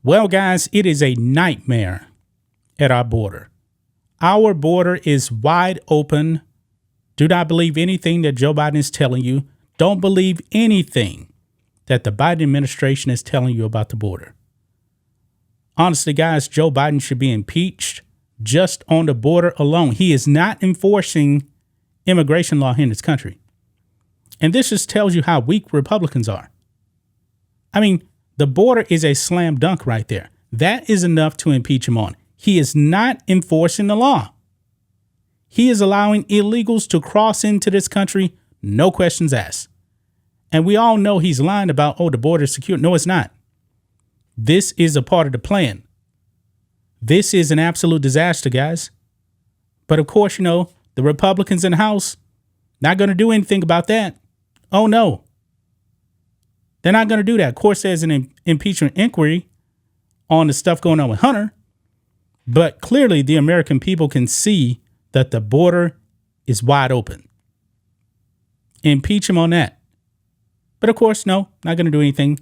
Well, guys, it is a nightmare at our border. Our border is wide open. Do not believe anything that Joe Biden is telling you. Don't believe anything that the Biden administration is telling you about the border. Honestly, guys, Joe Biden should be impeached just on the border alone. He is not enforcing immigration law here in this country. And this just tells you how weak Republicans are. I mean, the border is a slam dunk right there. That is enough to impeach him on. He is not enforcing the law. He is allowing illegals to cross into this country, no questions asked. And we all know he's lying about, the border is secure. No, it's not. This is a part of the plan. This is an absolute disaster, guys. But of course, the Republicans in the House, not going to do anything about that. Oh, no. They're not going to do that. Of course, there's an impeachment inquiry on the stuff going on with Hunter. But clearly, the American people can see that the border is wide open. Impeach him on that. But of course, no, not going to do anything.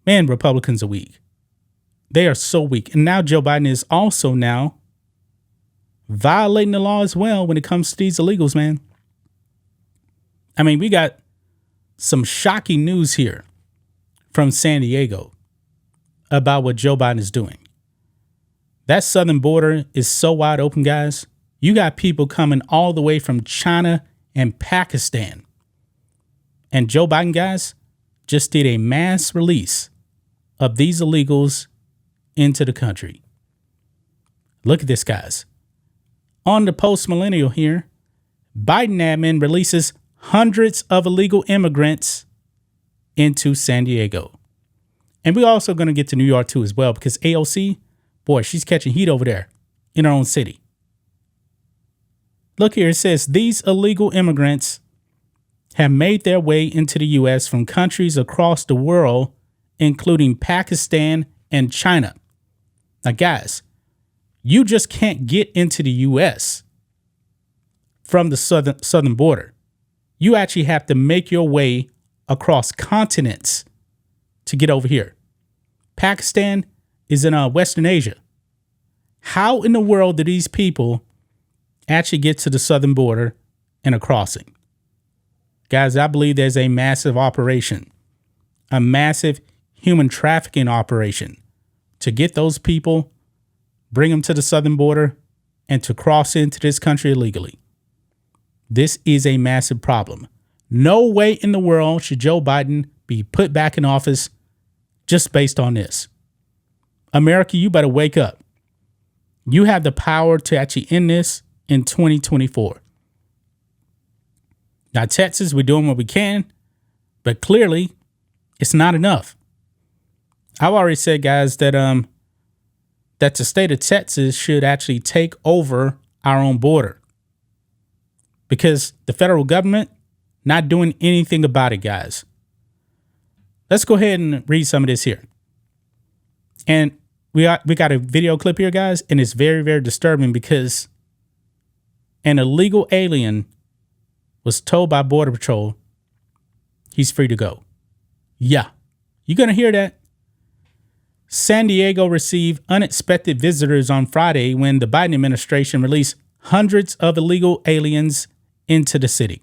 Man, Republicans are weak. They are so weak. And now Joe Biden is also now violating the law as well when it comes to these illegals, man. I mean, we got some shocking news here from San Diego about what Joe Biden is doing. That southern border is so wide open, guys. You got people coming all the way from China and Pakistan. And Joe Biden, guys, just did a mass release of these illegals into the country. Look at this, guys. On the post-millennial here, Biden admin releases hundreds of illegal immigrants into San Diego. And we're also going to get to New York, too, as well, because AOC, boy, she's catching heat over there in her own city. Look here, it says these illegal immigrants have made their way into the U.S. from countries across the world, including Pakistan and China. Now, guys, you just can't get into the U.S. from the southern border. You actually have to make your way across continents to get over here. Pakistan is in Western Asia. How in the world do these people actually get to the southern border and a crossing? Guys, I believe there's a massive operation, a massive human trafficking operation to get those people, bring them to the southern border, and to cross into this country illegally. This is a massive problem. No way in the world should Joe Biden be put back in office just based on this. America, you better wake up. You have the power to actually end this in 2024. Now, Texas, we're doing what we can, but clearly it's not enough. I've already said, guys, that the state of Texas should actually take over our own border because the federal government not doing anything about it, guys. Let's go ahead and read some of this here. And we got a video clip here, guys, and it's very, very disturbing because an illegal alien was told by Border Patrol he's free to go. Yeah, you're going to hear that. San Diego received unexpected visitors on Friday when the Biden administration released hundreds of illegal aliens into the city.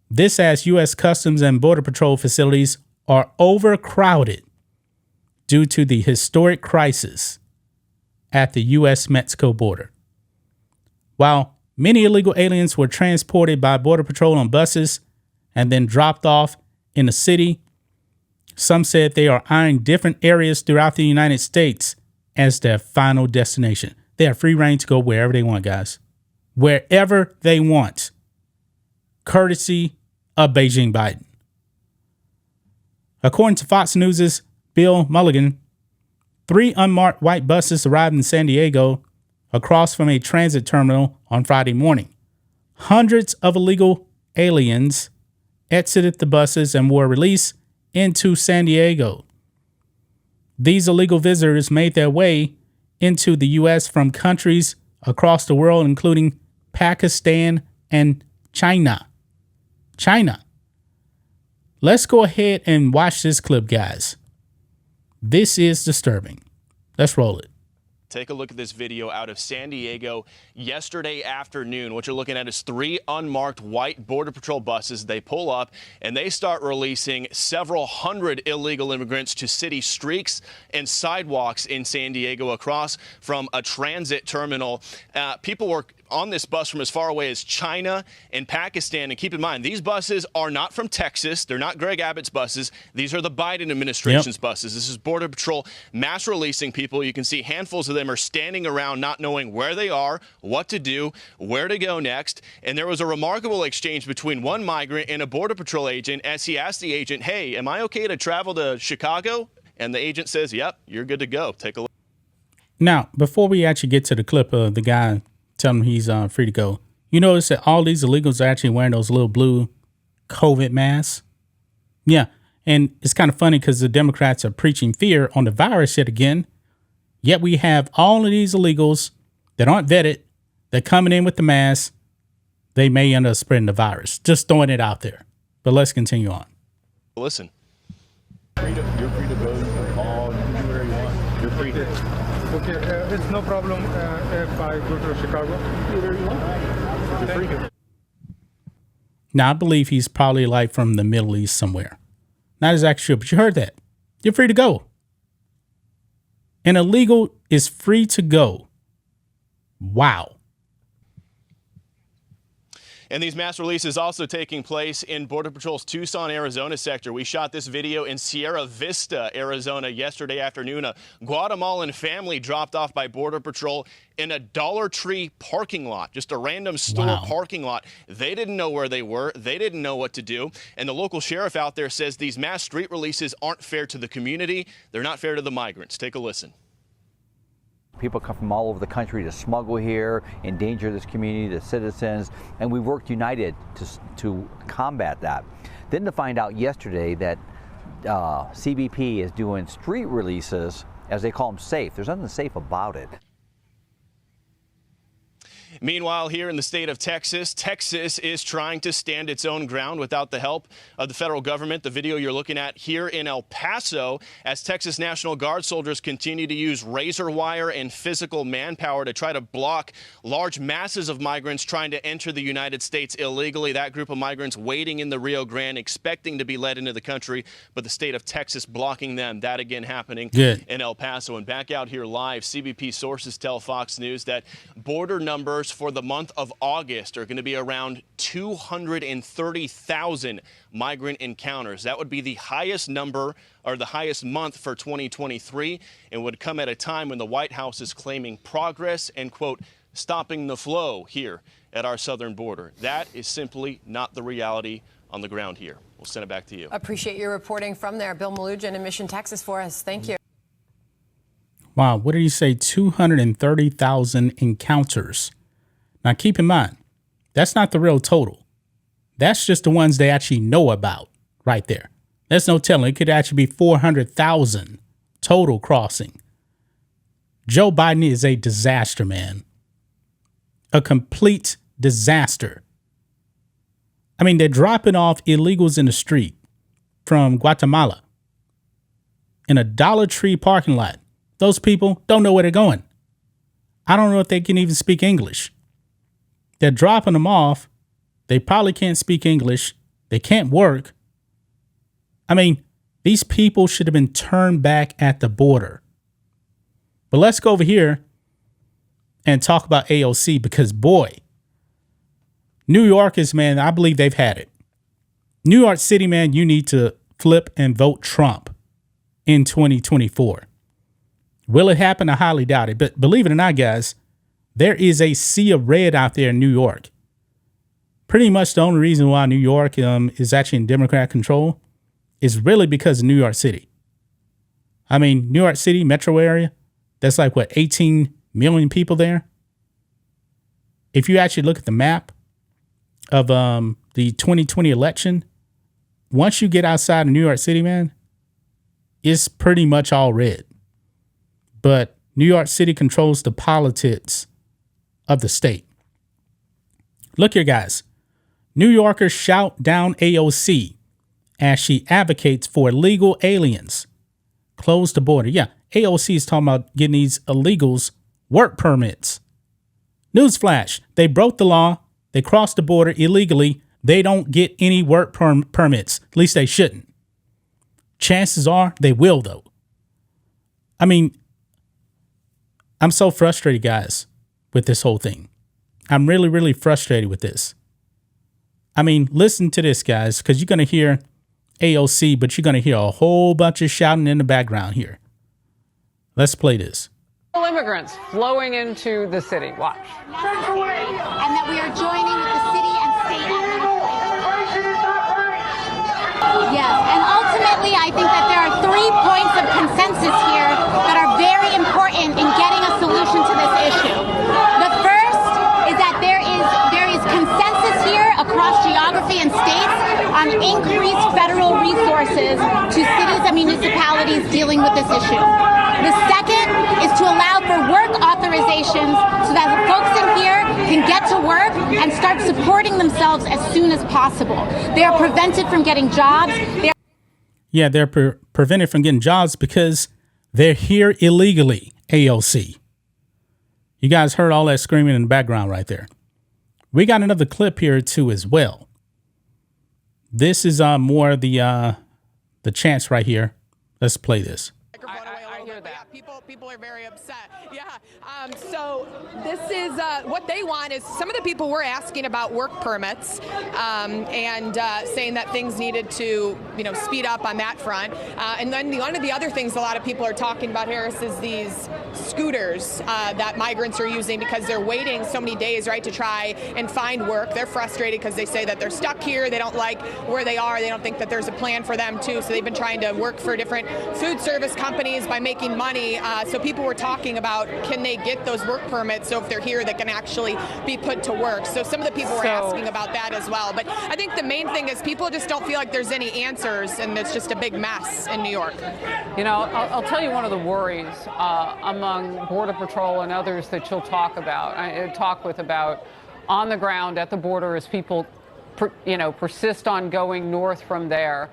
This as U.S. Customs and Border Patrol facilities are overcrowded due to the historic crisis at the U.S.-Mexico border. While many illegal aliens were transported by Border Patrol on buses and then dropped off in the city, some said they are eyeing different areas throughout the United States as their final destination. They have free reign to go wherever they want, guys. Wherever they want. Courtesy of Beijing Biden. According to Fox News' Bill Mulligan, 3 unmarked white buses arrived in San Diego across from a transit terminal on Friday morning. Hundreds of illegal aliens exited the buses and were released into San Diego. These illegal visitors made their way into the U.S. from countries across the world, including Pakistan and China. Let's go ahead and watch this clip, guys. This is disturbing. Let's roll it. Take a look at this video out of San Diego yesterday afternoon. What you're looking at is 3 unmarked white Border Patrol buses. They pull up and they start releasing several hundred illegal immigrants to city streets and sidewalks in San Diego across from a transit terminal. People were on this bus from as far away as China and Pakistan. And keep in mind, these buses are not from Texas. They're not Greg Abbott's buses. These are the Biden administration's buses. This is Border Patrol mass releasing people. You can see handfuls of them are standing around not knowing where they are, what to do, where to go next. And there was a remarkable exchange between one migrant and a Border Patrol agent as he asked the agent, hey, am I okay to travel to Chicago? And the agent says, yep, you're good to go. Take a look. Now, before we actually get to the clip of the guy telling him he's free to go, you notice that all these illegals are actually wearing those little blue COVID masks. Yeah. And it's kind of funny because the Democrats are preaching fear on the virus yet again. Yet we have all of these illegals that aren't vetted. They're coming in with the mask. They may end up spreading the virus. Just throwing it out there. But let's continue on. Listen. You're free to go. You can call. You can do whatever you want. You're free to. Okay, it's no problem if I go to Chicago. Do whatever you want. You're free to. Now, I believe he's probably like from the Middle East somewhere. Not exactly sure, but you heard that. You're free to go. An illegal is free to go. Wow. And these mass releases also taking place in Border Patrol's Tucson, Arizona sector. We shot this video in Sierra Vista, Arizona yesterday afternoon. A Guatemalan family dropped off by Border Patrol in a Dollar Tree parking lot, just a random store parking lot. They didn't know where they were. They didn't know what to do. And the local sheriff out there says these mass street releases aren't fair to the community. They're not fair to the migrants. Take a listen. People come from all over the country to smuggle here, endanger this community, the citizens, and we worked united to combat that. Then to find out yesterday that CBP is doing street releases, as they call them, safe. There's nothing safe about it. Meanwhile, here in the state of Texas, Texas is trying to stand its own ground without the help of the federal government. The video you're looking at here in El Paso, as Texas National Guard soldiers continue to use razor wire and physical manpower to try to block large masses of migrants trying to enter the United States illegally. That group of migrants waiting in the Rio Grande, expecting to be led into the country, but the state of Texas blocking them. That again happening in El Paso. And back out here live, CBP sources tell Fox News that border numbers for the month of August are going to be around 230,000 migrant encounters. That would be the highest number or the highest month for 2023 and would come at a time when the White House is claiming progress and, quote, stopping the flow here at our southern border. That is simply not the reality on the ground here. We'll send it back to you. Appreciate your reporting from there. Bill Malugin in Mission, Texas for us. Thank you. Wow. What did you say? 230,000 encounters. Now, keep in mind, that's not the real total. That's just the ones they actually know about right there. There's no telling. It could actually be 400,000 total crossing. Joe Biden is a disaster, man. A complete disaster. I mean, they're dropping off illegals in the street from Guatemala in a Dollar Tree parking lot. Those people don't know where they're going. I don't know if they can even speak English. They're dropping them off. They probably can't speak English. They can't work. I mean, these people should have been turned back at the border. But let's go over here and talk about AOC because, boy, New Yorkers, man, I believe they've had it. New York City, man, you need to flip and vote Trump in 2024. Will it happen? I highly doubt it. But believe it or not, guys, there is a sea of red out there in New York. Pretty much the only reason why New York is actually in Democrat control is really because of New York City. I mean, New York City metro area, that's like, what, 18 million people there? If you actually look at the map of the 2020 election, once you get outside of New York City, man, it's pretty much all red. But New York City controls the politics of the state. Look here, guys. New Yorkers shout down AOC as she advocates for illegal aliens. Close the border. Yeah, AOC is talking about getting these illegals work permits. Newsflash, they broke the law. They crossed the border illegally. They don't get any work permits. At least they shouldn't. Chances are they will, though. I mean, I'm so frustrated, guys, with this whole thing. I'm really, really frustrated with this. I mean, listen to this, guys, because you're going to hear AOC, but you're going to hear a whole bunch of shouting in the background here. Let's play this. Immigrants flowing into the city. Watch. And that we are joining with the city and state administration. Yes, and ultimately I think that there are 3 points of consensus here that are very important in getting a solution to this issue. The first is that there is consensus here across geography and states on increased federal resources to cities and municipalities dealing with this issue. The second is to allow for work authorizations so that the folks in here can get to work and start supporting themselves as soon as possible. They are prevented from getting jobs. They're prevented from getting jobs because they're here illegally, AOC. You guys heard all that screaming in the background right there. We got another clip here too as well. This is more the chants right here. Let's play this. I hear that. People are very upset. Yeah. So this is what they want is some of the people were asking about work permits and saying that things needed to, speed up on that front. And then one of the other things a lot of people are talking about, Harris, is these scooters that migrants are using because they're waiting so many days, right, to try and find work. They're frustrated because they say that they're stuck here. They don't like where they are. They don't think that there's a plan for them, too. So they've been trying to work for different food service companies by making money. So people were talking about, can they get those work permits so if they're here, they can actually be put to work. So some of the people were asking about that as well. But I think the main thing is people just don't feel like there's any answers, and it's just a big mess in New York. I'll tell you one of the worries among Border Patrol and others that you'll talk with about on the ground at the border as people, persist on going north from there.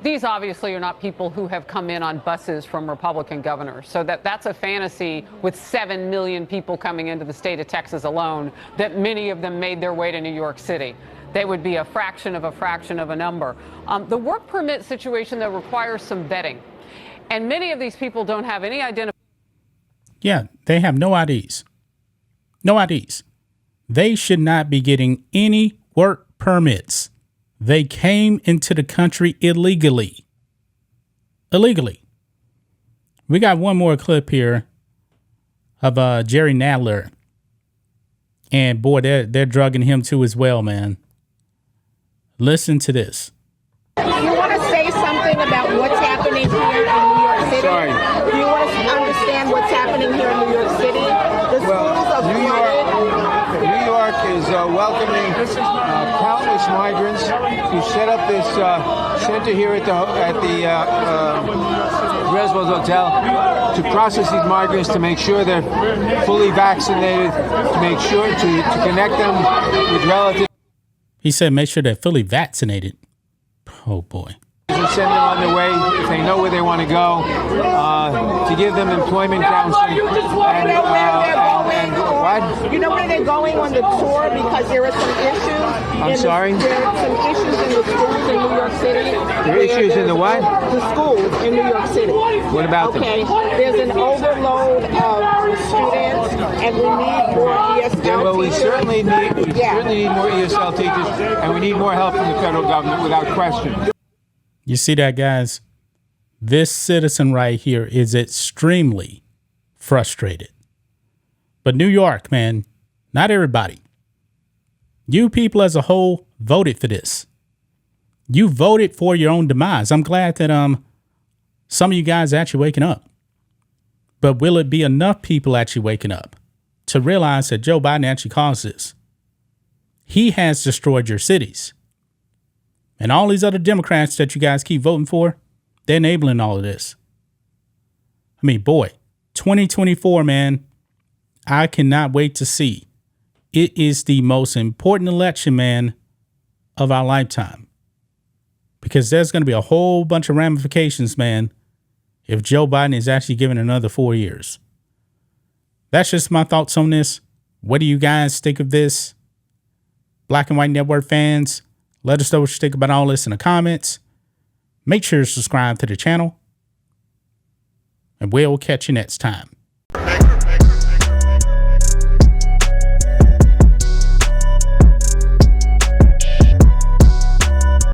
These obviously are not people who have come in on buses from Republican governors. So that's a fantasy with 7 million people coming into the state of Texas alone, that many of them made their way to New York City. They would be a fraction of a number. The work permit situation, though, requires some vetting. And many of these people don't have any identification. Yeah, they have no IDs. No IDs. They should not be getting any work permits. They came into the country illegally. Illegally. We got one more clip here of Jerry Nadler. And boy, they're drugging him too as well, man. Listen to this. Do you want to say something about what's happening here in New York City? Sorry. Do you want to understand what's happening here in New York City? The schools are New York is welcoming countless migrants who set up this center here at the Roosevelt Hotel to process these migrants, to make sure they're fully vaccinated, to make sure to connect them with relatives. He said make sure they're fully vaccinated. Oh, boy. And send them on their way if they know where they want to go, to give them employment counseling. And what? You know where they're going on the tour because there are some issues? I'm sorry? There are some issues in the schools in New York City. There are issues in the what? The schools in New York City. What about them? Okay, there's an overload of students, and we need more ESL teachers. Well, we certainly need more ESL teachers, and we need more help from the federal government, without question. You see that, guys? This citizen right here is extremely frustrated. But New York, man, not everybody. You people as a whole voted for this. You voted for your own demise. I'm glad that some of you guys are actually waking up. But will it be enough people actually waking up to realize that Joe Biden actually caused this? He has destroyed your cities. And all these other Democrats that you guys keep voting for, they're enabling all of this. I mean, boy, 2024, man, I cannot wait to see. It is the most important election, man, of our lifetime. Because there's going to be a whole bunch of ramifications, man, if Joe Biden is actually given another 4 years. That's just my thoughts on this. What do you guys think of this? Black and White Network fans, let us know what you think about all this in the comments. Make sure to subscribe to the channel. And we'll catch you next time.